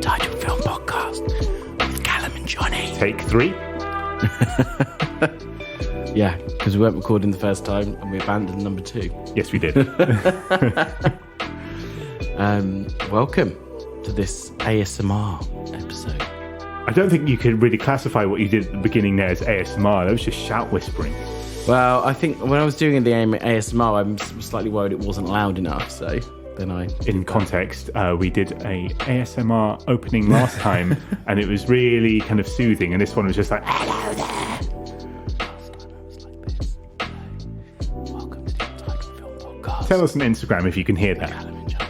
Untitled Film Podcast with Callum and Johnny. Take 3. Yeah, because we weren't recording the first time and we abandoned number 2. Yes, we did. Welcome to this ASMR episode. I don't think you could really classify what you did at the beginning there as ASMR. That was just shout whispering. Well, I think when I was doing the ASMR, I'm slightly worried it wasn't loud enough, so then I... In context, we did a ASMR opening last time, and it was really kind of soothing, and this one was just like, hello there. Welcome to the Untitled Film Podcast. Tell us on Instagram if you can hear that. Callum and Johnny.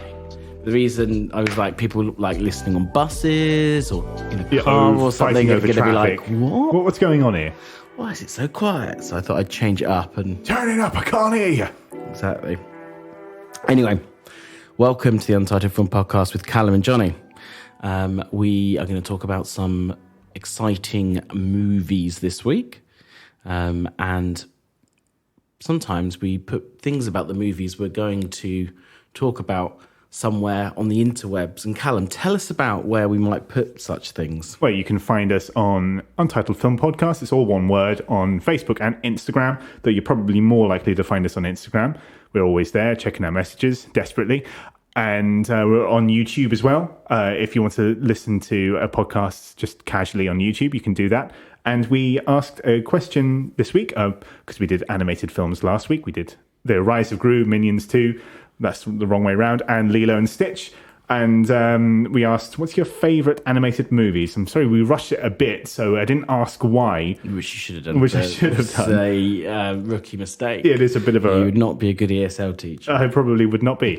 The reason I was like, people like listening on buses or in a car or something are going to be like, what? What's going on here? Why is it so quiet? So I thought I'd change it up and... Turn it up, I can't hear you. Exactly. Anyway, welcome to the Untitled Film Podcast with Callum and Johnny. We are going to talk about some exciting movies this week. And sometimes we put things about the movies we're going to talk about somewhere on the interwebs. And Callum, tell us about where we might put such things. Well, you can find us on Untitled Film Podcast. It's all one word on Facebook and Instagram, though you're probably more likely to find us on Instagram. We're always there, checking our messages desperately. And we're on YouTube as well. If you want to listen to a podcast just casually on YouTube, you can do that. And we asked a question this week, because we did animated films last week. We did The Rise of Gru, Minions 2, that's the wrong way around, and Lilo and Stitch. And we asked, what's your favourite animated movies? I'm sorry, we rushed it a bit, so I didn't ask why. Which you should have done. Which I should have done. It's a rookie mistake. Yeah, it is a bit of a... You would not be a good ESL teacher. I probably would not be.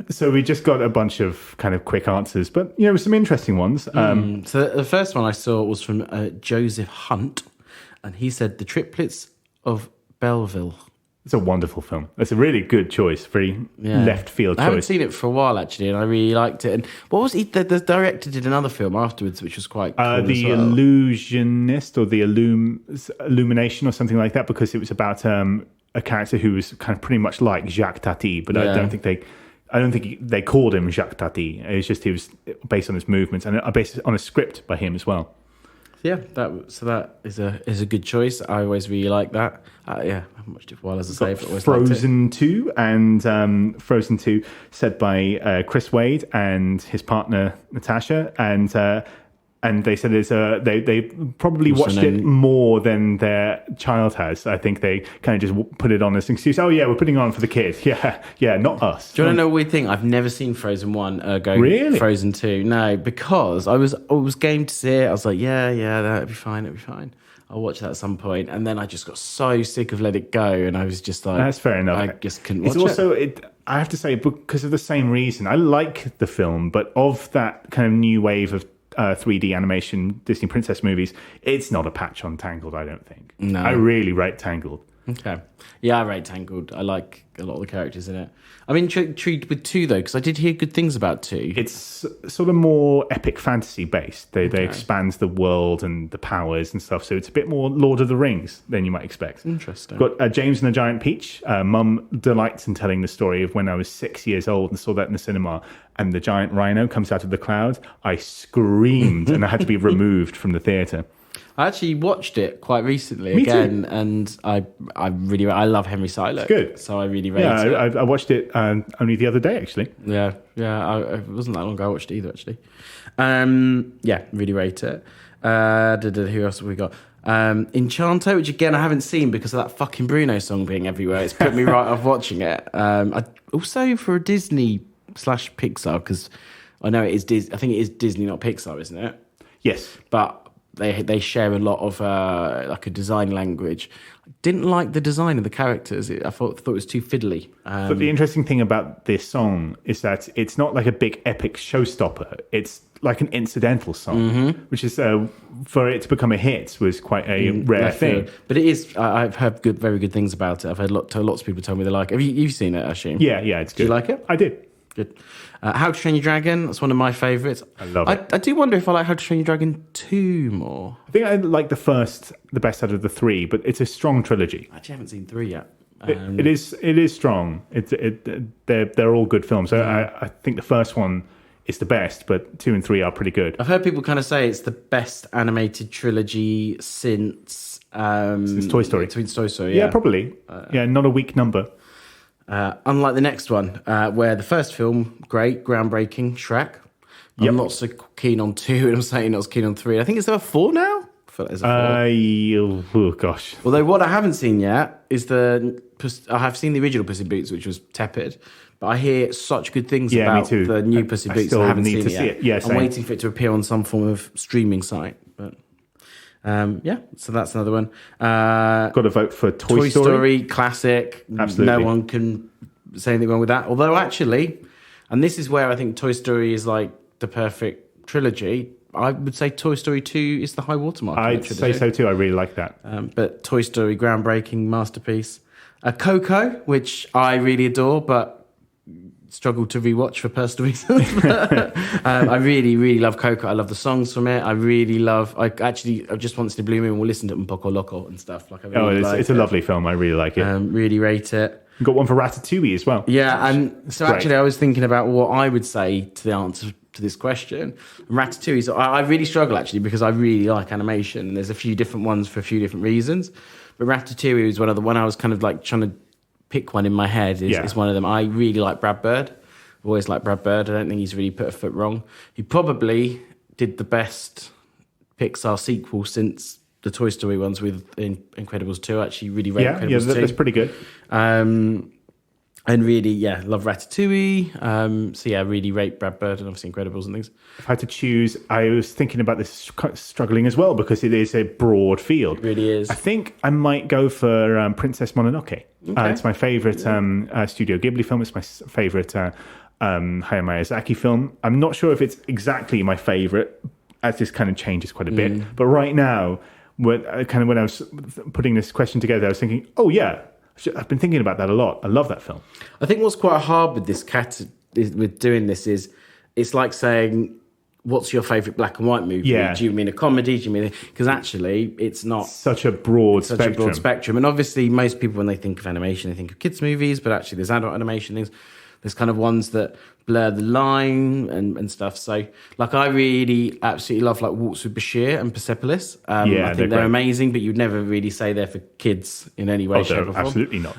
So we just got a bunch of kind of quick answers, but, you know, some interesting ones. So the first one I saw was from Joseph Hunt, and he said The Triplets of Belleville. It's a wonderful film. It's a really good choice, very left field choice. I haven't seen it for a while, actually, and I really liked it. And what was he? The director did another film afterwards, which was quite cool The as well. Illusionist or the Illumination or something like that, because it was about a character who was kind of pretty much like Jacques Tati, but I don't think they called him Jacques Tati. It was just he was based on his movements and based on a script by him as well. Yeah, that is a good choice. I always really like that. I haven't watched it for a while, as I say, but always Frozen 2 and Frozen 2 said by Chris Wade and his partner Natasha, and they said they probably watched it more than their child has. I think they kind of just put it on as an excuse. Oh yeah, we're putting it on for the kids. Yeah, not us. Do you want to know a weird thing? I've never seen Frozen 1 going really? Frozen 2. No, because I was game to see it. I was like, yeah, that'd be fine. I'll watch that at some point. And then I just got so sick of Let It Go, and I was just like... That's fair enough. I just couldn't watch it. I have to say, because of the same reason, I like the film, but of that kind of new wave of 3D animation Disney princess movies, it's not a patch on Tangled, I don't think. No. I really rate Tangled. Okay. Yeah, I rate Tangled. I like a lot of the characters in it. I'm intrigued with 2, though, because I did hear good things about 2. It's sort of more epic fantasy based. They expand the world and the powers and stuff, so it's a bit more Lord of the Rings than you might expect. Interesting. Got James and the Giant Peach. Mum delights in telling the story of when I was 6 years old and saw that in the cinema, and the giant rhino comes out of the cloud. I screamed and I had to be removed from the theatre. I actually watched it quite recently Me again, too. And I love Henry Selick. It's good. So I really rate it. I watched it only the other day, actually. Yeah. It wasn't that long ago I watched it either, actually. Really rate it. Who else have we got? Enchanto, which again I haven't seen because of that fucking Bruno song being everywhere. It's put me right off watching it. Also for a Disney/Pixar, because I know it is. I think it is Disney, not Pixar, isn't it? Yes, but they share a lot of like a design language. I didn't like the design of the characters. I thought it was too fiddly. But the interesting thing about this song is that it's not like a big epic showstopper. It's like an incidental song, which is for it to become a hit was quite a rare thing. But it is. I've heard very good things about it. I've heard lots of people tell me they like it. You've seen it, I assume? Yeah, it's good. Do you like it? I did. Good. How to Train Your Dragon, that's one of my favourites. I love it. I do wonder if I like How to Train Your Dragon 2 more. I think I like the best out of the 3, but it's a strong trilogy. I actually haven't seen 3 yet. It is strong. They're all good films. I think the first one is the best, but 2 and 3 are pretty good. I've heard people kind of say it's the best animated trilogy since Toy Story. Since Toy Story, Yeah, probably. Not a weak number. Unlike the next one, where the first film, great, groundbreaking, Shrek. I'm not so keen on 2, and I'm saying not so keen on 3. I think it's there 4 now. I feel like there's a 4. Oh gosh. Although what I haven't seen yet is I have seen the original Puss in Boots, which was tepid, but I hear such good things about me too. the new Puss in Boots. still I haven't need seen to it see yet. it. Yeah, I'm same. waiting for it to appear on some form of streaming site. But so that's another one. Got to vote for Toy Story, classic. Absolutely. No one can say anything wrong with that. Although actually, and this is where I think Toy Story is like the perfect trilogy, I would say Toy Story 2 is the high watermark. I'd say so too. I really like that. But Toy Story, groundbreaking masterpiece. Coco, which I really adore, but struggle to rewatch for personal reasons. I really, really love Coco. I love the songs from it. I just once in a blue moon will listen to it on Poco Loco and stuff. Like, I really it's a lovely film. I really like it. Really rate it. We've got one for Ratatouille as well. Yeah, and so actually I was thinking about what I would say to the answer to this question. And Ratatouille, so I really struggle actually because I really like animation, and there's a few different ones for a few different reasons. But Ratatouille was one I was kind of like trying to pick one in my head. Is one of them. I really like Brad Bird. I've always liked Brad Bird. I don't think he's really put a foot wrong. He probably did the best Pixar sequel since the Toy Story ones with Incredibles 2. Actually, really rate Incredibles 2. That's pretty good. And really, love Ratatouille. Really rate Brad Bird and obviously Incredibles and things. If I had to choose, I was thinking about this struggling as well because it is a broad field. It really is. I think I might go for Princess Mononoke. Okay. It's my favourite Studio Ghibli film. It's my favourite Hayao Miyazaki film. I'm not sure if it's exactly my favourite, as this kind of changes quite a bit. But right now, when I was putting this question together, I was thinking, I've been thinking about that a lot. I love that film. I think what's quite hard with this with doing this is it's like saying, what's your favourite black and white movie? Yeah. Do you mean a comedy? Do you mean... Because actually, it's not... Such a broad spectrum. And obviously, most people, when they think of animation, they think of kids' movies, but actually there's adult animation things. There's kind of ones that blur the line and stuff. So, like, I really absolutely love, like, Waltz with Bashir and Persepolis. I think they're amazing, but you'd never really say they're for kids in any way, shape, or form. Absolutely not.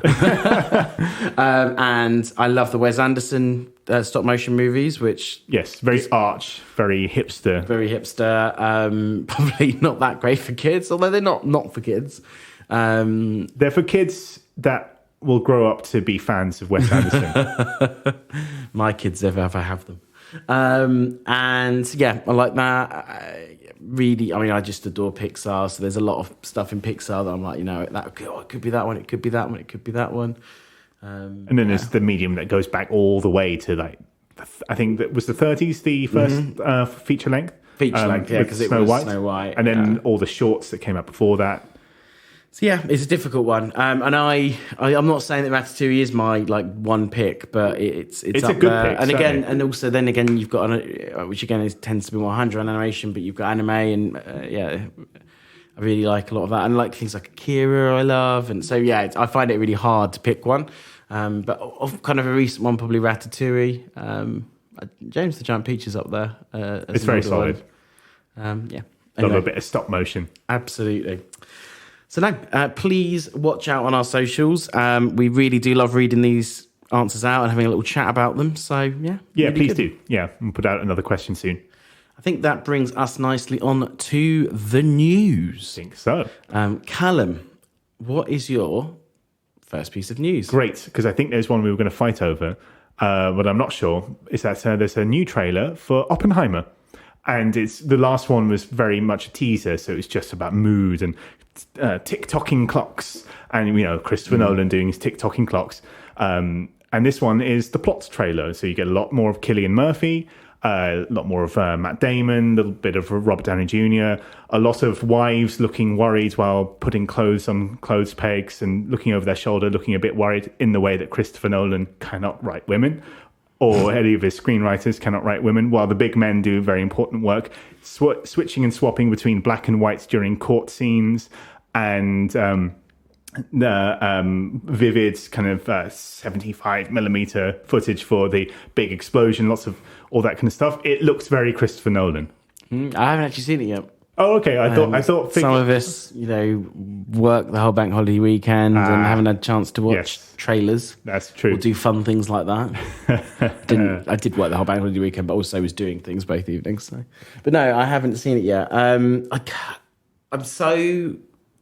And I love the Wes Anderson stop-motion movies, which... Yes, very arch, very hipster. Very hipster. Probably not that great for kids, although they're not for kids. They're for kids that will grow up to be fans of Wes Anderson. My kids, if I ever have them. I like that. I just adore Pixar. So there's a lot of stuff in Pixar that I'm like, it could be that one, it could be that one, it could be that one. And then there's the medium that goes back all the way to like, I think that was the 30s, the first feature length. Feature length, yeah, because it was Snow White. And then all the shorts that came out before that. So yeah, it's a difficult one, and I'm not saying that Ratatouille is my like one pick, but it's up a good there. pick, and certainly. then again, you've got which again tends to be more hand-drawn animation, but you've got anime, and I really like a lot of that, and like things like Akira, I love, and so I find it really hard to pick one, but of kind of a recent one, probably Ratatouille. James the Giant Peach is up there. It's very solid. Anyway. Love a bit of stop motion. Absolutely. So now, please watch out on our socials. We really do love reading these answers out and having a little chat about them. So, really good. please do. Yeah, we'll put out another question soon. I think that brings us nicely on to the news. I think so. Callum, what is your first piece of news? Great, because I think there's one we were going to fight over, but I'm not sure. Is that there's a new trailer for Oppenheimer. And the last one was very much a teaser, so it's just about mood and tick-tocking clocks, and Christopher Nolan doing his tick-tocking clocks. And this one is the plot trailer, so you get a lot more of Cillian Murphy, a lot more of Matt Damon, a little bit of Robert Downey Jr., a lot of wives looking worried while putting clothes on clothes pegs and looking over their shoulder, looking a bit worried in the way that Christopher Nolan cannot write women. Or any of his screenwriters cannot write women, while the big men do very important work, switching and swapping between black and whites during court scenes, and vivid kind of 75 millimeter footage for the big explosion, lots of all that kind of stuff. It looks very Christopher Nolan. I haven't actually seen it yet. Oh, okay. I thought some of us, work the whole bank holiday weekend and haven't had a chance to watch trailers. That's true. Or do fun things like that. I did work the whole bank holiday weekend, but also was doing things both evenings. So. But no, I haven't seen it yet. I'm so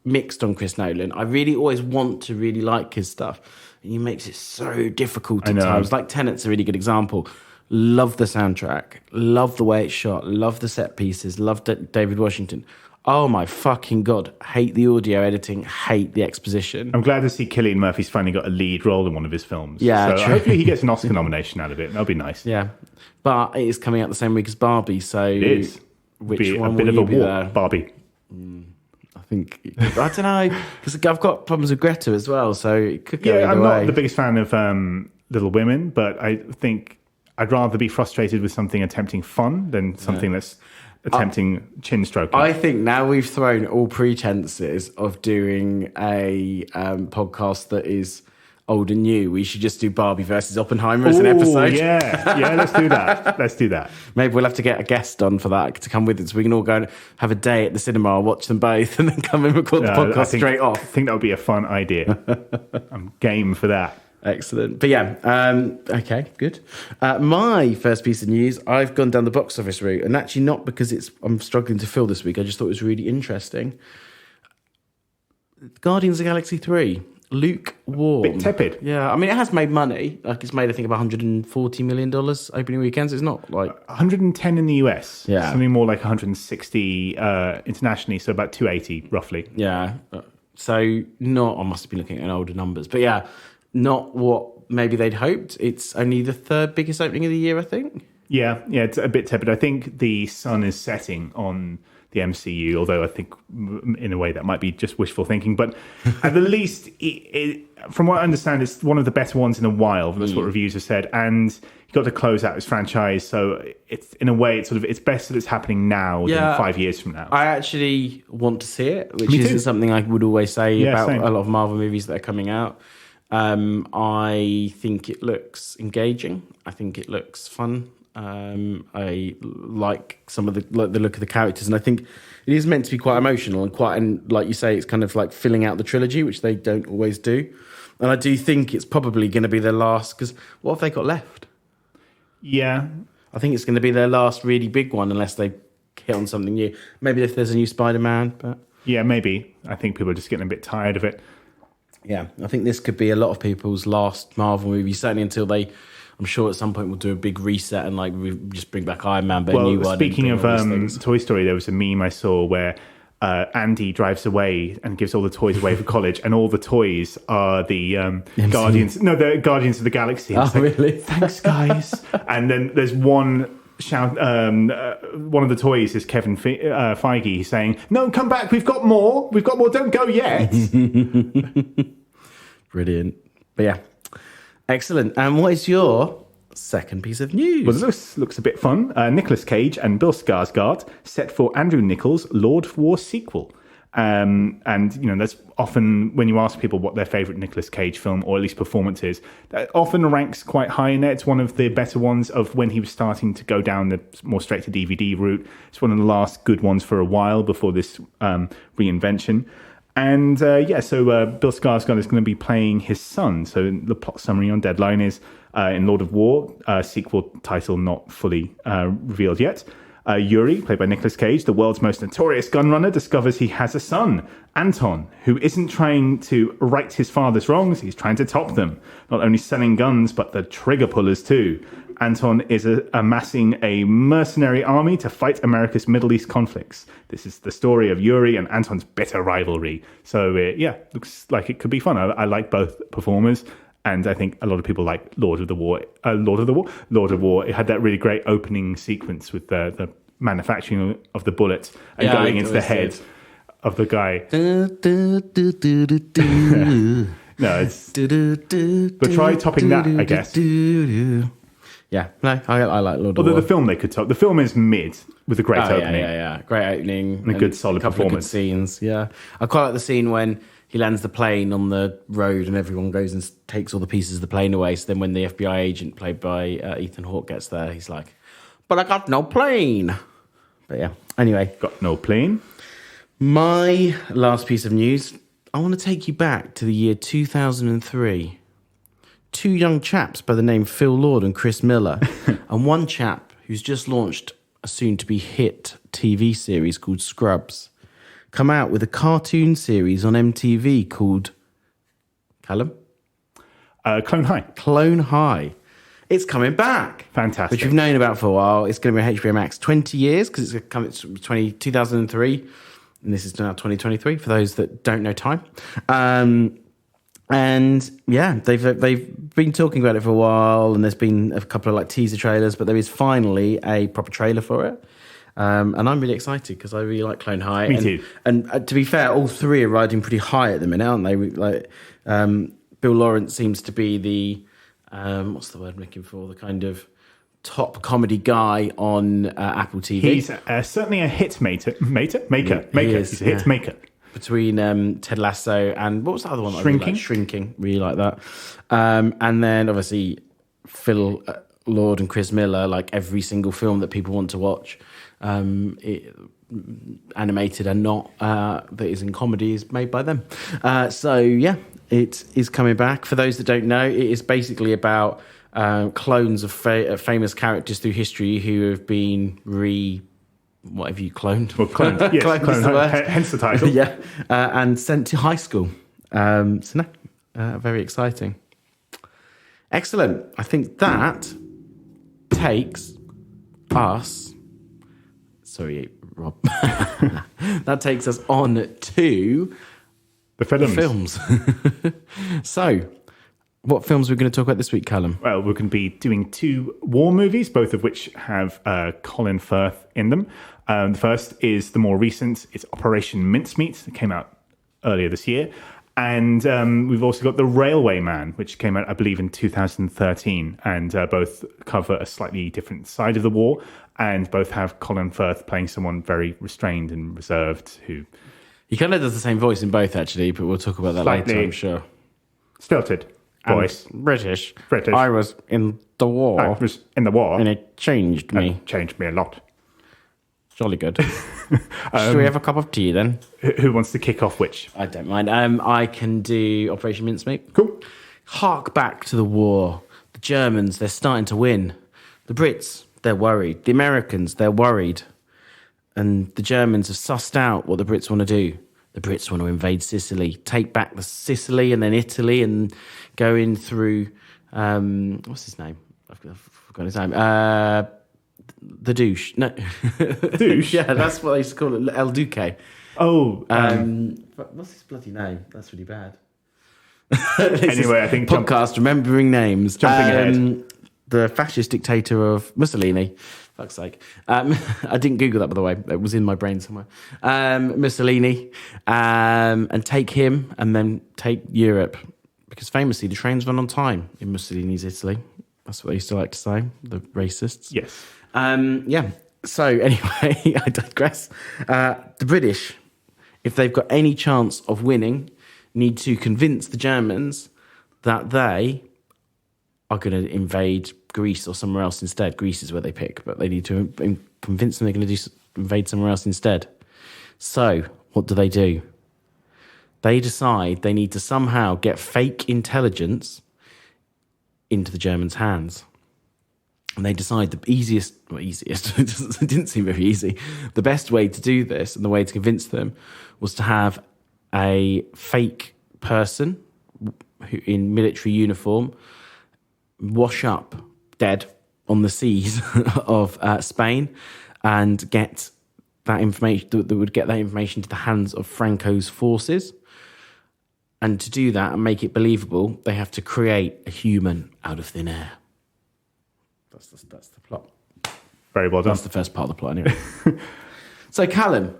mixed on Chris Nolan. I really always want to really like his stuff. And he makes it so difficult at times. Like Tenet's a really good example. Love the soundtrack, love the way it's shot, love the set pieces, love David Washington. Oh my fucking God. Hate the audio editing, hate the exposition. I'm glad to see Cillian Murphy's finally got a lead role in one of his films. Yeah, so true. Hopefully he gets an Oscar nomination out of it. That'll be nice. Yeah. But it is coming out the same week as Barbie, so... It is. Which one a bit will of a you be war, there? Barbie. I think... I don't know, because I've got problems with Greta as well, so it could go either I'm way. not the biggest fan of Little Women, but I think I'd rather be frustrated with something attempting fun than something that's attempting chin stroking. I think now we've thrown all pretenses of doing a podcast that is old and new. We should just do Barbie versus Oppenheimer as an episode. Yeah, let's do that. Let's do that. Maybe we'll have to get a guest on for that to come with us. So we can all go and have a day at the cinema, watch them both, and then come and record the podcast straight off. I think that would be a fun idea. I'm game for that. Excellent. But yeah, okay, good. My first piece of news, I've gone down the box office route, and actually not because I'm struggling to fill this week. I just thought it was really interesting. Guardians of the Galaxy 3, lukewarm. Bit tepid. Yeah, I mean, it has made money. Like, it's made, I think, about $140 million opening weekends. It's not like... 110 in the US. Yeah. Something more like 160 internationally, so about 280 roughly. Yeah. So I must have been looking at older numbers. But yeah, not what maybe they'd hoped. It's only the third biggest opening of the year, I think. Yeah, it's a bit tepid. I think the sun is setting on the MCU, although I think in a way that might be just wishful thinking. But at the least, from what I understand, it's one of the better ones in a while. That's what reviews have said. And he got to close out his franchise. So it's in a way, it's best that it's happening now than 5 years from now. I actually want to see it, which isn't something I would always say about a lot of Marvel movies that are coming out. I think it looks engaging. I think it looks fun. I like some of the look of the characters, and I think it is meant to be quite emotional and like you say, it's kind of like filling out the trilogy, which they don't always do. And I do think it's probably going to be their last, because what have they got left? Yeah, I think it's going to be their last really big one, unless they hit on something new. Maybe if there's a new Spider-Man, but yeah, maybe. I think people are just getting a bit tired of it. Yeah, I think this could be a lot of people's last Marvel movie, certainly until they, I'm sure at some point we'll do a big reset and like just bring back Iron Man, but a new one. Speaking of Toy Story, there was a meme I saw where Andy drives away and gives all the toys away for college, and all the toys are the Guardians. No, the Guardians of the Galaxy. Oh, really? Thanks, guys. And then there's one shout. One of the toys is Kevin Feige saying, "No, come back. We've got more. We've got more. Don't go yet." Brilliant. But yeah, excellent. And what is your second piece of news? Well, this looks a bit fun. Nicolas Cage and Bill Skarsgård set for Andrew Nichols' Lord of War sequel. And, that's often when you ask people what their favourite Nicolas Cage film, or at least performance is, that often ranks quite high in there. It's one of the better ones of when he was starting to go down the more straight to DVD route. It's one of the last good ones for a while before this reinvention. And so Bill Skarsgård is going to be playing his son. So the plot summary on Deadline is in Lord of War, sequel title not fully revealed yet. Yuri, played by Nicolas Cage, the world's most notorious gunrunner, discovers he has a son, Anton, who isn't trying to right his father's wrongs, he's trying to top them. Not only selling guns, but the trigger pullers too. Anton is amassing a mercenary army to fight America's Middle East conflicts. This is the story of Yuri and Anton's bitter rivalry. So, looks like it could be fun. I like both performers. And I think a lot of people like Lord of War. It had that really great opening sequence with the manufacturing of the bullets and going into the head of the guy. No, it's... But try topping that, I guess. Yeah, no, I like Lord of War. Although the film they could top. The film is mid with a great opening. Yeah. Great opening. And a good solid couple performance. Of good scenes, yeah. I quite like the scene when he lands the plane on the road and everyone goes and takes all the pieces of the plane away. So then when the FBI agent played by Ethan Hawke gets there, he's like, but I got no plane. But yeah, anyway. Got no plane. My last piece of news, I want to take you back to the year 2003. Two young chaps by the name Phil Lord and Chris Miller, and one chap who's just launched a soon-to-be hit TV series called Scrubs, come out with a cartoon series on MTV called, Callum? Clone High. Clone High. It's coming back. Fantastic. Which we've known about for a while. It's going to be on HBO Max 20 years because it's 2003. And this is now 2023 for those that don't know time. And yeah, they've been talking about it for a while, and there's been a couple of like teaser trailers, but there is finally a proper trailer for it. And I'm really excited because I really like Clone High. Me too. And to be fair, all three are riding pretty high at the minute, aren't they? Like Bill Lawrence seems to be the what's the word I'm looking for? The kind of top comedy guy on Apple TV. He's certainly a hit maker. He's a hit maker. Between Ted Lasso and what was the other one? Shrinking. Shrinking, really like that. And then obviously Phil Lord and Chris Miller, like every single film that people want to watch, animated and not, that is in comedy, is made by them. So yeah, it is coming back. For those that don't know, it is basically about clones of famous characters through history who have been what have you cloned? Well, cloned, yes, cloned, hence the title. Yeah, and sent to high school. Very exciting. Excellent. I think that takes us... Sorry, Rob. That takes us on to... The films. So, what films are we going to talk about this week, Callum? Well, we're going to be doing two war movies, both of which have Colin Firth in them. The first is the more recent. It's Operation Mincemeat. It came out earlier this year. And we've also got The Railway Man, which came out, I believe, in 2013. And both cover a slightly different side of the war. And both have Colin Firth playing someone very restrained and reserved who... He kind of does the same voice in both, actually, but we'll talk about that later, I'm sure. Stilted voice. British. British. I was in the war. I was in the war. And it changed me. It changed me a lot. Jolly good. Should we have a cup of tea then? Who wants to kick off which? I don't mind. I can do Operation Mincemeat. Cool. Hark back to the war. The Germans, they're starting to win. The Brits, they're worried. The Americans, they're worried. And the Germans have sussed out what the Brits want to do. The Brits want to invade Sicily, take back the Sicily and then Italy, and go in through what's his name? I've forgotten his name. The douche. No, douche. Yeah, that's what they used to call it. El Duque. Oh, what's his bloody name? That's really bad. Anyway, I think podcast remembering names. Jumping ahead. The fascist dictator of Mussolini. Fuck's sake. I didn't Google that, by the way. It was in my brain somewhere. Mussolini. And take him and then take Europe. Because famously, the trains run on time in Mussolini's Italy. That's what they used to like to say, the racists. Yes. Yeah. So anyway, I digress. The British, if they've got any chance of winning, need to convince the Germans that they are going to invade Greece or somewhere else instead. Greece is where they pick, but they need to convince them they're going to invade somewhere else instead. So what do? They decide they need to somehow get fake intelligence into the Germans' hands. And they decide the easiest, it didn't seem very easy. The best way to do this and the way to convince them was to have a fake person who, in military uniform, wash up dead on the seas of Spain and get that information, that would get that information to the hands of Franco's forces. And to do that and make it believable, they have to create a human out of thin air. That's the plot. Very well done. That's the first part of the plot, anyway. So, Callum,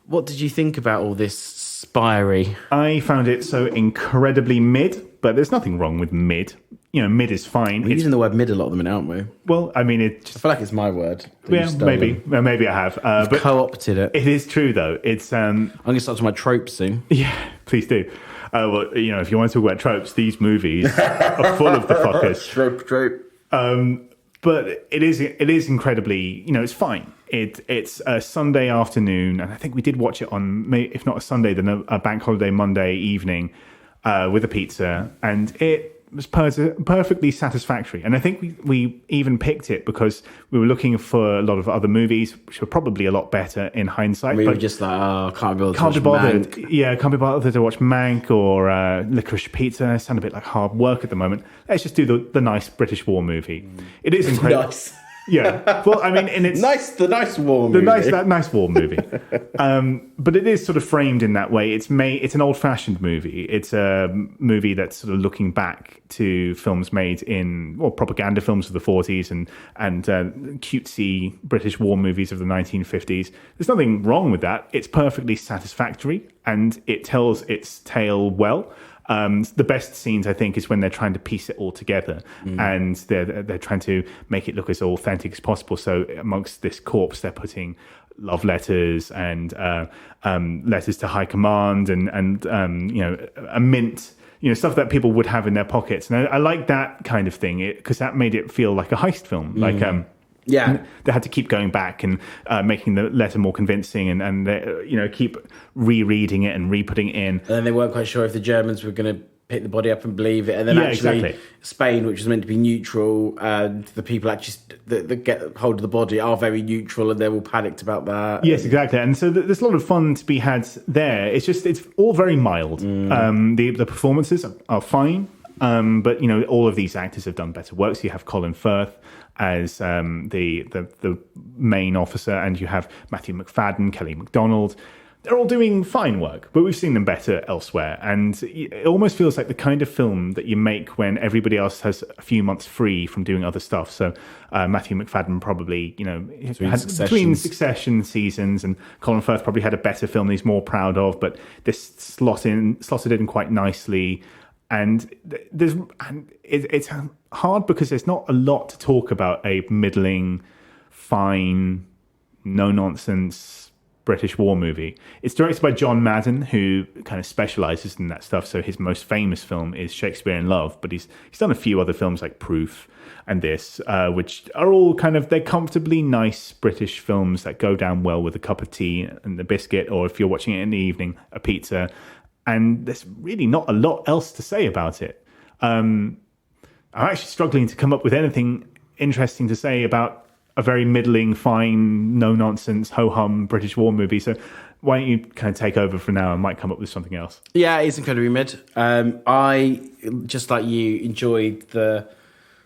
what did you think about all this spiery? I found it so incredibly mid. but there's nothing wrong with mid. Mid is fine. We're using the word mid a lot at the minute, aren't we? Well, I mean, I feel like it's my word. Yeah, maybe. Maybe I have. But co-opted it. It is true, though. It's. I'm going to start to my tropes soon. Yeah, please do. Well, if you want to talk about tropes, these movies are full of the fuckers. Trope. But it is incredibly, it's fine. It's a Sunday afternoon, and I think we did watch it on, if not a Sunday, then a bank holiday Monday evening with a pizza, and it was perfectly satisfactory. And I think we even picked it because we were looking for a lot of other movies, which were probably a lot better in hindsight. We were just like, can't be bothered to watch Mank. Yeah, can't be bothered to watch Mank or Licorice Pizza. Sound a bit like hard work at the moment. Let's just do the nice British war movie. It is incredible. Nice. Yeah, well, I mean, and it's the nice war movie. That nice war movie. But it is sort of framed in that way. It's an old-fashioned movie. It's a movie that's sort of looking back to films made in propaganda films of the 40s and cutesy British war movies of the 1950s. There's nothing wrong with that. It's perfectly satisfactory and it tells its tale well. The best scenes, I think, is when they're trying to piece it all together and they're trying to make it look as authentic as possible. So amongst this corpse, they're putting love letters and letters to high command and a mint, stuff that people would have in their pockets. And I like that kind of thing because that made it feel like a heist film. Yeah, they had to keep going back and making the letter more convincing, and keep rereading it and re-putting it in. And then they weren't quite sure if the Germans were going to pick the body up and believe it. And then exactly. Spain, which was meant to be neutral, the people actually that get hold of the body are very neutral, and they're all panicked about that. Yes, exactly. And so there's a lot of fun to be had there. It's all very mild. The performances are fine. But all of these actors have done better work. So you have Colin Firth as the main officer, and you have Matthew McFadden, Kelly MacDonald. They're all doing fine work, but we've seen them better elsewhere. And it almost feels like the kind of film that you make when everybody else has a few months free from doing other stuff. So Matthew McFadden probably, between Succession seasons, and Colin Firth probably had a better film that he's more proud of, but this slotted in quite nicely. And it's hard because there's not a lot to talk about a middling, fine, no-nonsense British war movie. It's directed by John Madden, who kind of specialises in that stuff. So his most famous film is Shakespeare in Love, but he's done a few other films like Proof and this, which are all they're comfortably nice British films that go down well with a cup of tea and a biscuit, or if you're watching it in the evening, a pizza. And there's really not a lot else to say about it. I'm actually struggling to come up with anything interesting to say about a very middling, fine, no-nonsense, ho-hum British war movie. So why don't you kind of take over for now and might come up with something else? Yeah, it's incredibly mid. I, just like you, enjoyed the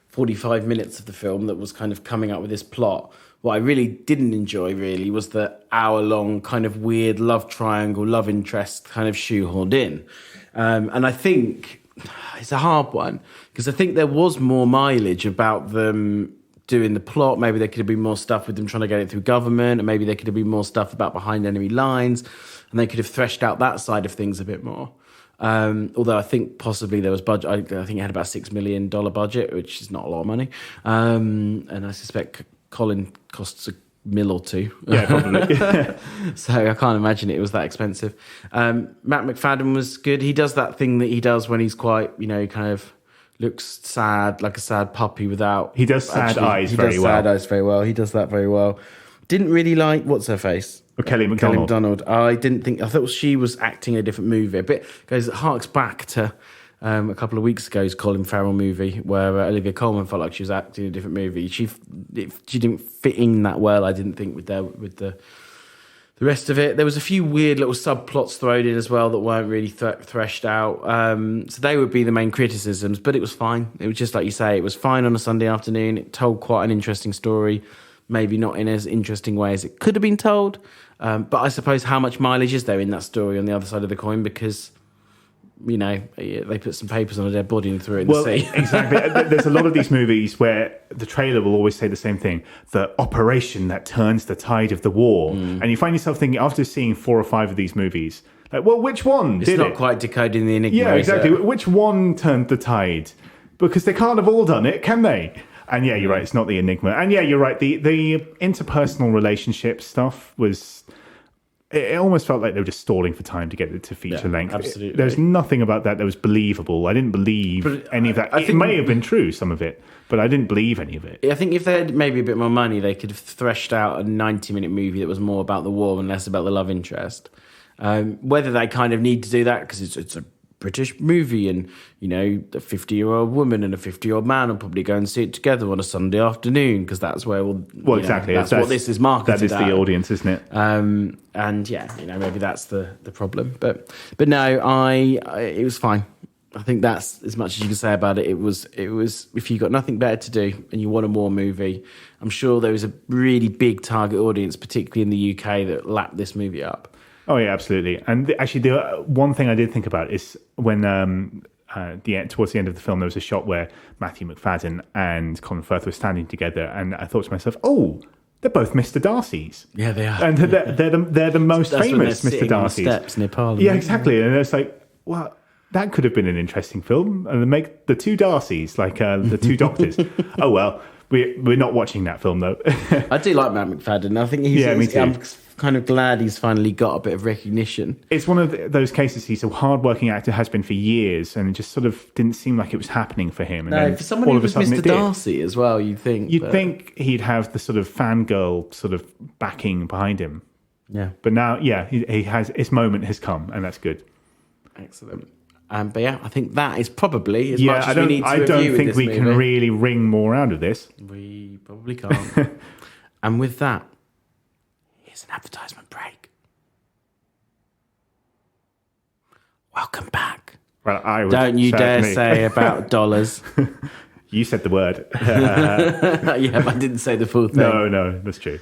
45 minutes of the film that was kind of coming up with this plot. What I really didn't enjoy was the hour-long kind of weird love triangle, love interest kind of shoehorned in. And I think it's a hard one because I think there was more mileage about them doing the plot. Maybe there could have been more stuff with them trying to get it through government, and maybe there could have been more stuff about behind enemy lines, and they could have threshed out that side of things a bit more. Although I think possibly there was budget. I think it had about $6 million budget, which is not a lot of money. And I suspect Colin costs $1 million or $2 million. Yeah, probably. So I can't imagine it was that expensive. Matt McFadden was good. He does that thing that he does when he's quite, kind of looks sad, like a sad puppy without... He does sad eyes very well. He does sad eyes very well. He does that very well. Didn't really like... What's her face? Kelly MacDonald. I thought she was acting in a different movie. It harks back to a couple of weeks ago's Colin Farrell movie where Olivia Colman felt like she was acting in a different movie. She didn't fit in that well, I didn't think, with the rest of it. There was a few weird little subplots thrown in as well that weren't really threshed out. So they would be the main criticisms, but it was fine. It was just like you say, it was fine on a Sunday afternoon. It told quite an interesting story, maybe not in as interesting way as it could have been told. But I suppose how much mileage is there in that story on the other side of the coin? Because, they put some papers on a dead body and threw it in the sea. Exactly. There's a lot of these movies where the trailer will always say the same thing, the operation that turns the tide of the war. And you find yourself thinking, after seeing 4 or 5 of these movies, Like, well, which one It's did not it? quite decoding the enigma. Yeah, is exactly. it? Which one turned the tide? Because they can't have all done it, can they? And yeah, you're right. It's not the enigma. And yeah, you're right. The interpersonal relationship stuff was. It almost felt like they were just stalling for time to get it to feature length. Absolutely. There's nothing about that was believable. I didn't believe any of that. It may have been true, some of it, but I didn't believe any of it. I think if they had maybe a bit more money, they could have threshed out a 90-minute movie that was more about the war and less about the love interest. Whether they kind of need to do that, because it's a British movie, and a 50-year-old woman and a 50-year-old man will probably go and see it together on a Sunday afternoon, because that's where Exactly. that's what this is marketed. That is the audience, isn't it? And yeah, maybe that's the problem. But no, it was fine. I think that's as much as you can say about it. It was if you got nothing better to do and you want a war movie, I'm sure there was a really big target audience, particularly in the UK, that lapped this movie up. Oh yeah, absolutely. And actually, the one thing I did think about is when towards the end of the film, there was a shot where Matthew McFadden and Colin Firth were standing together, and I thought to myself, "Oh, they're both Mr. Darcy's." Yeah, they are, and they're the most famous Mr. Darcy's. On the steps near Parliament. Yeah, exactly. And it's like, well, that could have been an interesting film, and make the two Darcys like the two doctors. Oh well, we're not watching that film though. I do like Matt McFadden. I think me too. I'm kind of glad he's finally got a bit of recognition. It's one of those cases. He's a hard-working actor, has been for years, and it just sort of didn't seem like it was happening for him. And no, then for someone who was Mr. Darcy as well, you'd think he'd have the sort of fangirl sort of backing behind him. Yeah, but now, yeah, he has, his moment has come, and that's good. Excellent. But yeah, I think that is probably as much as we need to review. I don't think we movie. can really wring more out of this. We probably can't. And with that, here's an advertisement break. Welcome back. Well, don't you dare say about dollars. You said the word. Yeah, but I didn't say the full thing. No, that's true.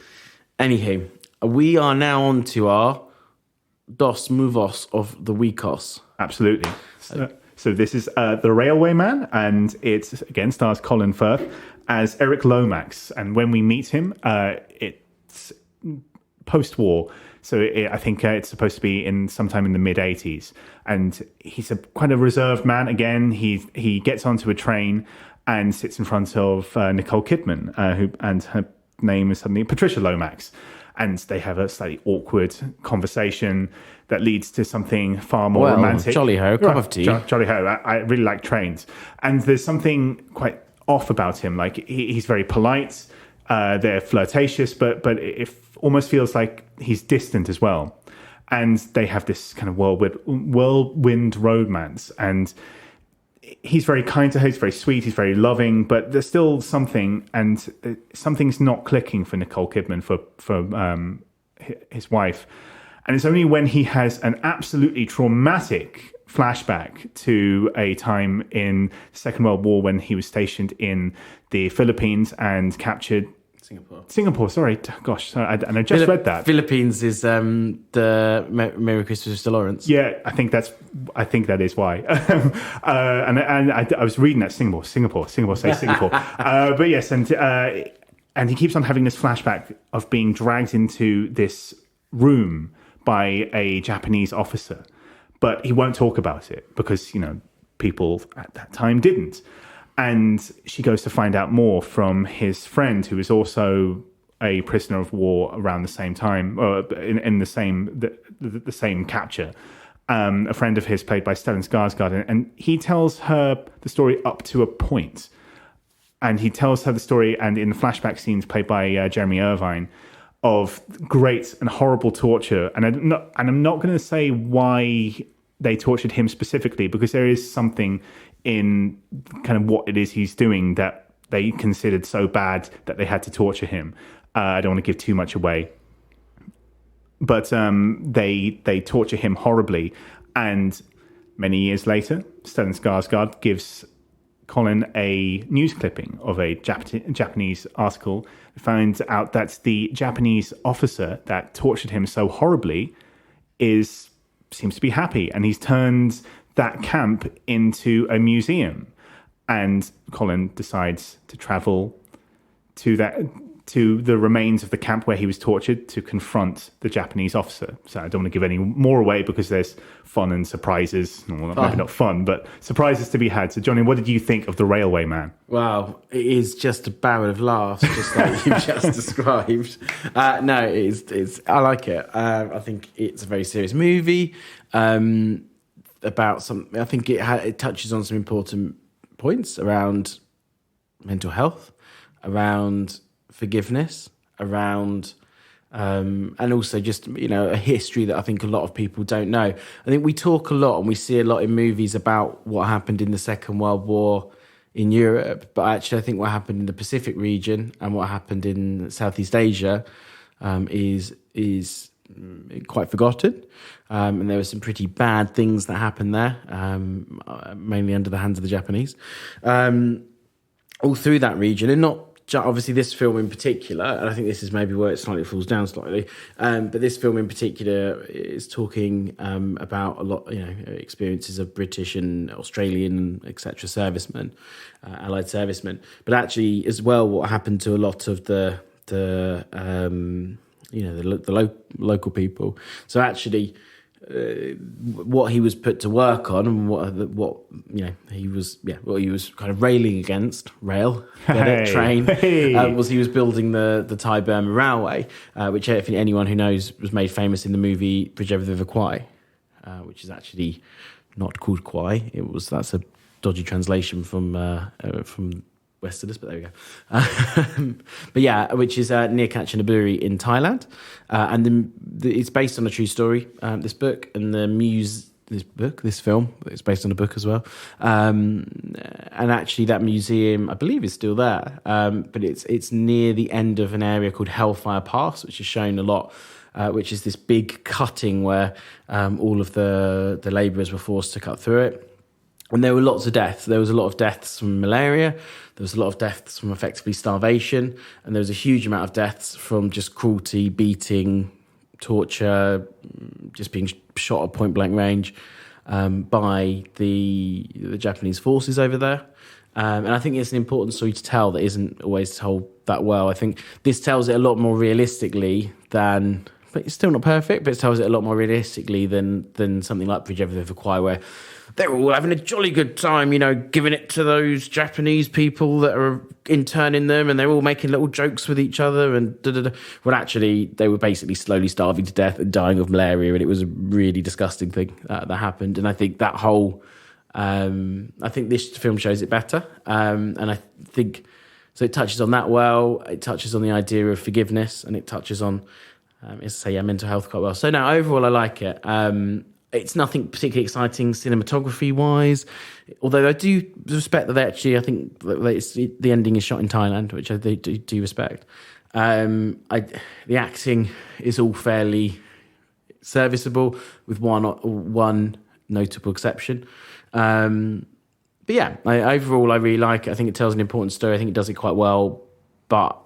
Anywho, we are now on to our Dos Movos of the Weekos. Absolutely. So this is The Railway Man, and it again stars Colin Firth as Eric Lomax. And when we meet him, it's post-war. So I think it's supposed to be in sometime in the mid-80s. And he's a quite a reserved man. Again, he gets onto a train and sits in front of Nicole Kidman, and her name is suddenly Patricia Lomax. And they have a slightly awkward conversation that leads to something far more romantic. Jolly ho, cup of tea. Jolly ho. I really like trains. And there's something quite off about him. Like, he's very polite. They're flirtatious, but it almost feels like he's distant as well. And they have this kind of whirlwind romance. And he's very kind to her. He's very sweet. He's very loving. But there's still something, and something's not clicking for Nicole Kidman, for his wife. And it's only when he has an absolutely traumatic flashback to a time in the Second World War when he was stationed in the Philippines and captured Singapore, sorry. Gosh, sorry, and I just read that. Philippines is the Merry Christmas, Mr. Lawrence. Yeah, I think that is why. And I was reading that Singapore, say Singapore. But yes, and he keeps on having this flashback of being dragged into this room by a Japanese officer, but he won't talk about it because, people at that time didn't. And she goes to find out more from his friend, who is also a prisoner of war around the same time, or in the same capture. A friend of his played by Stellan Skarsgård, and he tells her the story up to a point. And he tells her the story, and in the flashback scenes played by Jeremy Irvine, of great and horrible torture. And I'm not going to say why they tortured him specifically, because there is something in kind of what it is he's doing that they considered so bad that they had to torture him. I don't want to give too much away. But they torture him horribly. And many years later, Stellan Skarsgård gives Colin a news clipping of a Japanese article. Finds out that the Japanese officer that tortured him so horribly seems to be happy, and he's turned that camp into a museum. And Colin decides to travel to to the remains of the camp where he was tortured to confront the Japanese officer. So I don't want to give any more away because there's fun and surprises. Well, maybe not fun, but surprises to be had. So, Johnny, what did you think of The Railway Man? Wow, it is just a barrel of laughs, just like you just described. No, it's. I like it. I think it's a very serious movie about some. I think it touches on some important points around mental health, around forgiveness, around and also just, a history that I think a lot of people don't know. I think we talk a lot and we see a lot in movies about what happened in the Second World War in Europe, but actually I think what happened in the Pacific region and what happened in Southeast Asia is quite forgotten, and there were some pretty bad things that happened there, mainly under the hands of the Japanese, all through that region, and not obviously this film in particular, and I think this is maybe where it slightly falls down slightly, but this film in particular is talking about a lot, experiences of British and Australian, etc. servicemen, allied servicemen, but actually as well what happened to a lot of the local people. So actually, what he was put to work on, and what he was kind of railing against, train, was he was building the Thai Burma Railway, which if anyone who knows was made famous in the movie Bridge over the River Kwai, which is actually not called Kwai. That's a dodgy translation from Westerners, but there we go. But yeah, which is near Kanchanaburi in Thailand, and it's based on a true story. This book and this film, it's based on a book as well. And actually, that museum, I believe, is still there, but it's near the end of an area called Hellfire Pass, which is shown a lot. Which is this big cutting where all of the labourers were forced to cut through it. And there were lots of deaths. There was a lot of deaths from malaria. There was a lot of deaths from effectively starvation. And there was a huge amount of deaths from just cruelty, beating, torture, just being shot at point blank range by the Japanese forces over there. And I think it's an important story to tell that isn't always told that well. I think this tells it a lot more realistically than... But it's still not perfect, but it tells it a lot more realistically than something like Bridge over the River Kwai, where they were all having a jolly good time, giving it to those Japanese people that are interning them, and they're all making little jokes with each other, and da-da-da. Well, actually, they were basically slowly starving to death and dying of malaria, and it was a really disgusting thing that happened. And I think that whole... I think this film shows it better, and I think... So it touches on that well, it touches on the idea of forgiveness, and it touches on... mental health quite well. So now, overall, I like it. It's nothing particularly exciting cinematography-wise, although I do respect that I think the ending is shot in Thailand, which I do respect. The acting is all fairly serviceable, with one notable exception. But yeah, overall, I really like it. I think it tells an important story. I think it does it quite well, but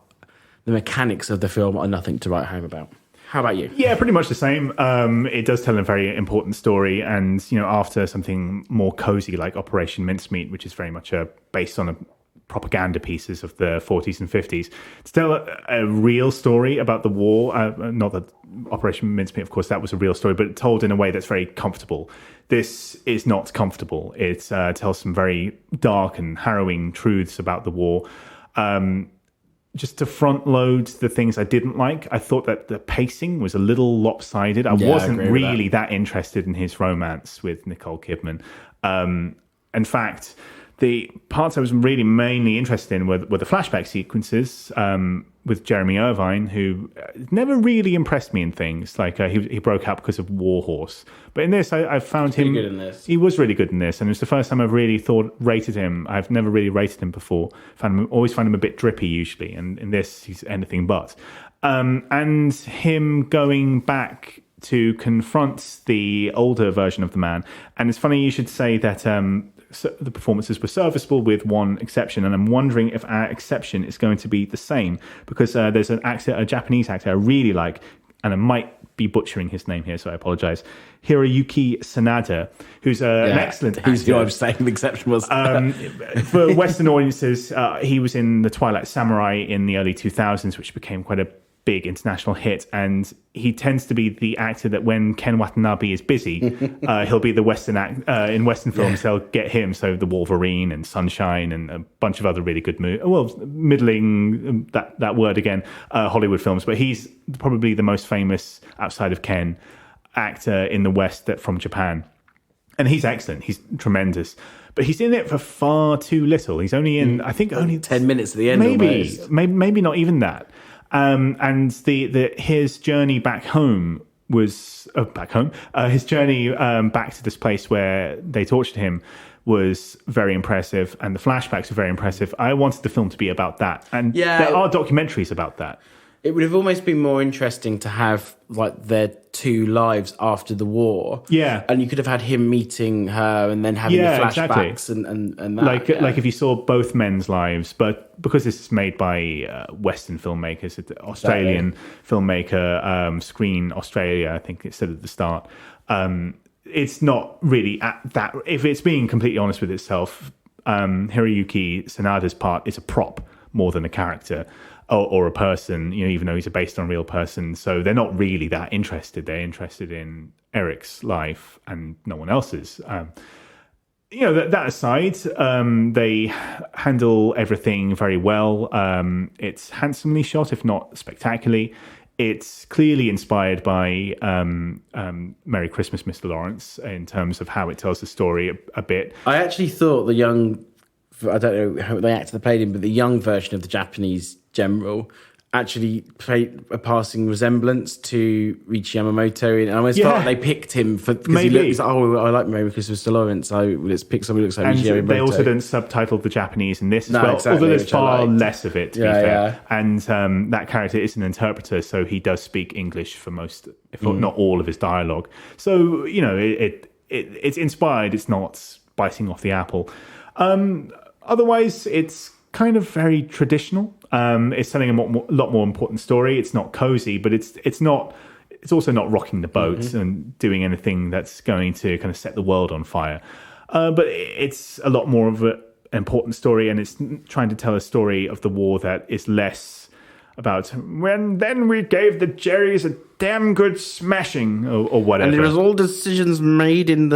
the mechanics of the film are nothing to write home about. How about you? Yeah, pretty much the same. It does tell a very important story, and after something more cozy like Operation Mincemeat, which is very much based on propaganda pieces of the 40s and 50s, to tell a real story about the war. Not that Operation Mincemeat, of course, that was a real story, but told in a way that's very comfortable. This is not comfortable. It tells some very dark and harrowing truths about the war. Just to front load the things I didn't like, I thought that the pacing was a little lopsided. I wasn't really that interested in his romance with Nicole Kidman. In fact, the parts I was really mainly interested in were the flashback sequences with Jeremy Irvine, who never really impressed me in things. Like he broke out because of War Horse. But in this, I found him... good in this. He was really good in this, and it was the first time I've really rated him. I've never really rated him before. Always found him a bit drippy, usually, and in this, he's anything but. And him going back to confront the older version of the man. And it's funny you should say that... So the performances were serviceable with one exception, and I'm wondering if our exception is going to be the same, because there's a Japanese actor I really like, and I might be butchering his name here, so I apologize. Hiroyuki Sanada, who's an excellent actor. Who's who I was saying the exception was. For Western audiences, he was in The Twilight Samurai in the early 2000s, which became quite a big international hit, and he tends to be the actor that when Ken Watanabe is busy, he'll be the Western in Western films. They'll get him, so The Wolverine and Sunshine and a bunch of other really good middling, that word again, Hollywood films. But he's probably the most famous outside of Ken actor in the West from Japan, and he's excellent. He's tremendous. But he's in it for far too little. He's only in, I think, only 10 minutes at the end. Maybe not even that. And his journey back home was his journey back to this place where they tortured him was very impressive, and the flashbacks are very impressive. I wanted the film to be about that, and there are documentaries about that. It would have almost been more interesting to have like their two lives after the war. Yeah. And you could have had him meeting her and then having the flashbacks exactly. and that. Like if you saw both men's lives, but because this is made by Western filmmakers, Australian filmmaker, Screen Australia, I think it said at the start, it's not really at that. If it's being completely honest with itself, Hiroyuki Sanada's part is a prop more than a character. Or a person, even though he's based on a real person. So they're not really that interested. They're interested in Eric's life and no one else's. That aside, they handle everything very well. It's handsomely shot, if not spectacularly. It's clearly inspired by Merry Christmas, Mr. Lawrence, in terms of how it tells the story a bit. I actually thought I don't know how the actor that played him, but the young version of the Japanese general actually played a passing resemblance to Riichi Yamamoto, and I almost felt they picked him because he looks. I like Merry Christmas, Mr. Lawrence. So let's pick somebody who looks like Riichi Yamamoto. They also don't subtitle the Japanese in this as well, although there's far less of it. To be fair, and that character is an interpreter, so he does speak English for most, if not all, of his dialogue. So it's inspired. It's not biting off the apple. Otherwise, it's kind of very traditional. It's telling a lot more important story. It's not cozy, but it's also not rocking the boat and doing anything that's going to kind of set the world on fire. But it's a lot more of an important story, and it's trying to tell a story of the war that is less about then we gave the Jerrys a damn good smashing or whatever. And there was all decisions made in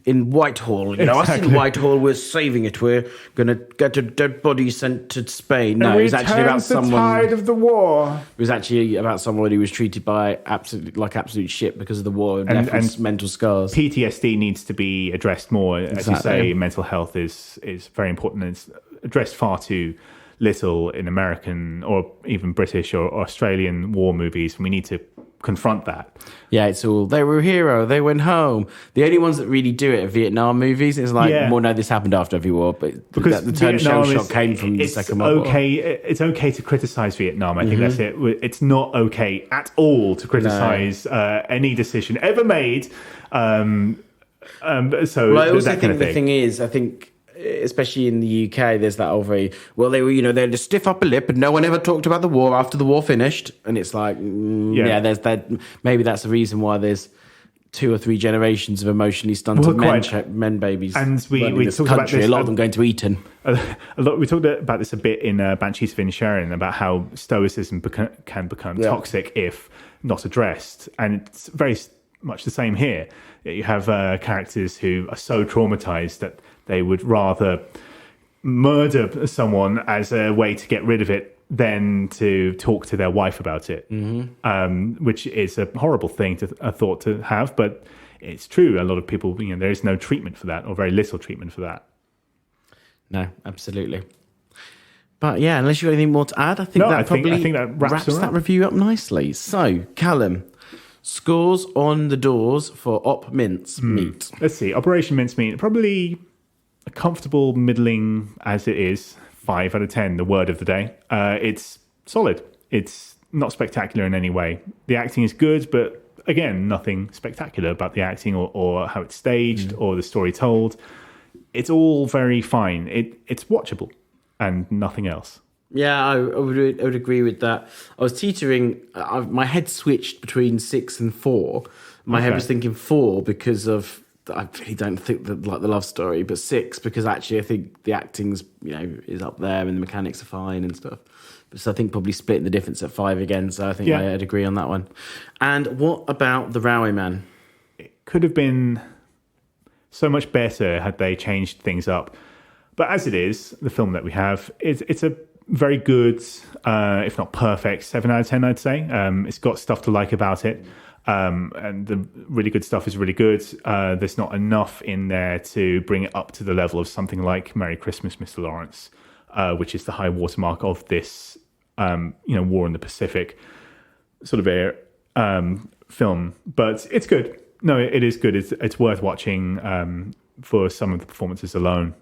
in Whitehall. Us in Whitehall, we're saving it. We're going to get a dead body sent to Spain. No, it was actually about someone. The tide of the war. It was actually about someone who was treated by absolute shit because of the war and left mental scars. PTSD needs to be addressed more. As you say, mental health is very important. It's addressed far too little in American or even British or Australian war movies. We need to confront that. Yeah, it's all, they were a hero, they went home. The only ones that really do it are Vietnam movies. It's like, well, no, this happened after every war, but because the term shell shock came from the Second World War. It's okay to criticize Vietnam. I think that's it. It's not okay at all to criticize any decision ever made. So I also think the thing is, I think, especially in the UK, there's that they had a stiff upper lip and no one ever talked about the war after the war finished. And it's like, there's that. Maybe that's the reason why there's 2 or 3 generations of emotionally stunted men babies. And we talked about this. A lot of them going to Eton. We talked about this a bit in Banshees of Inisherin about how stoicism can become toxic if not addressed. And it's very much the same here. You have characters who are so traumatized that they would rather murder someone as a way to get rid of it than to talk to their wife about it, which is a horrible thing a thought to have, but it's true. A lot of people, there is no treatment for that, or very little treatment for that. No, absolutely. But yeah, unless you've got anything more to add, I think that wraps that review up nicely. So, Callum, scores on the doors for Op Mincemeat. Let's see. Operation Mincemeat, probably a comfortable middling as it is. 5 out of 10, the word of the day. It's solid. It's not spectacular in any way. The acting is good, but again, nothing spectacular about the acting or how it's staged or the story told. It's all very fine. It's watchable and nothing else. Yeah, I would agree with that. I was teetering. My head switched between 6 and 4. My head was thinking 4 because of I really don't think that like the love story, but 6 because actually I think the acting's is up there and the mechanics are fine and stuff. So I think probably splitting the difference at 5 again. So I think I'd agree on that one. And what about The Railway Man? It could have been so much better had they changed things up. But as it is, the film that we have, it's a very good, if not perfect, 7 out of 10, I'd say. It's got stuff to like about it. And the really good stuff is really good. There's not enough in there to bring it up to the level of something like Merry Christmas, Mr. Lawrence, which is the high watermark of this, War in the Pacific sort of film. But it's good. No, it is good. It's worth watching for some of the performances alone.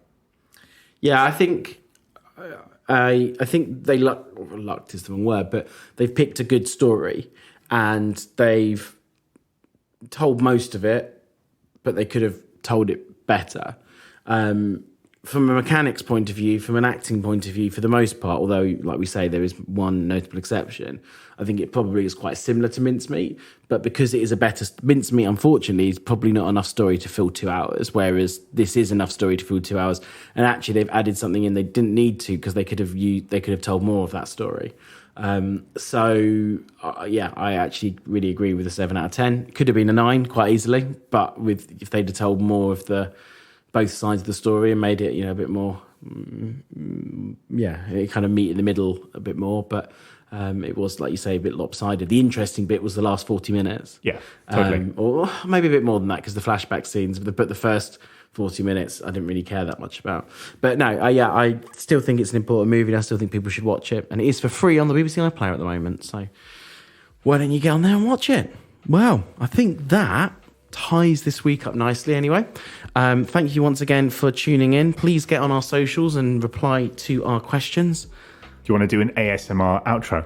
Yeah, I think they lucked is the wrong word, but they've picked a good story and they've told most of it, but they could have told it better. From a mechanics point of view, from an acting point of view, for the most part, although, like we say, there is one notable exception, I think it probably is quite similar to Mincemeat, but because it is a better... Mincemeat, unfortunately, is probably not enough story to fill 2 hours, whereas this is enough story to fill 2 hours. And actually, they've added something in they didn't need to because they could have told more of that story. I actually really agree with a 7 out of 10. It could have been a 9 quite easily, but if they'd have told more of both sides of the story and made it, a bit more, it kind of meet in the middle a bit more. But it was, like you say, a bit lopsided. The interesting bit was the last 40 minutes. Yeah, totally. Or maybe a bit more than that because the flashback scenes, but the first 40 minutes I didn't really care that much about. But no, I still think it's an important movie and I still think people should watch it. And it is for free on the BBC iPlayer at the moment. So why don't you get on there and watch it? Well, I think that ties this week up nicely anyway. Thank you once again for tuning in. Please get on our socials and reply to our questions. Do you want to do an ASMR outro?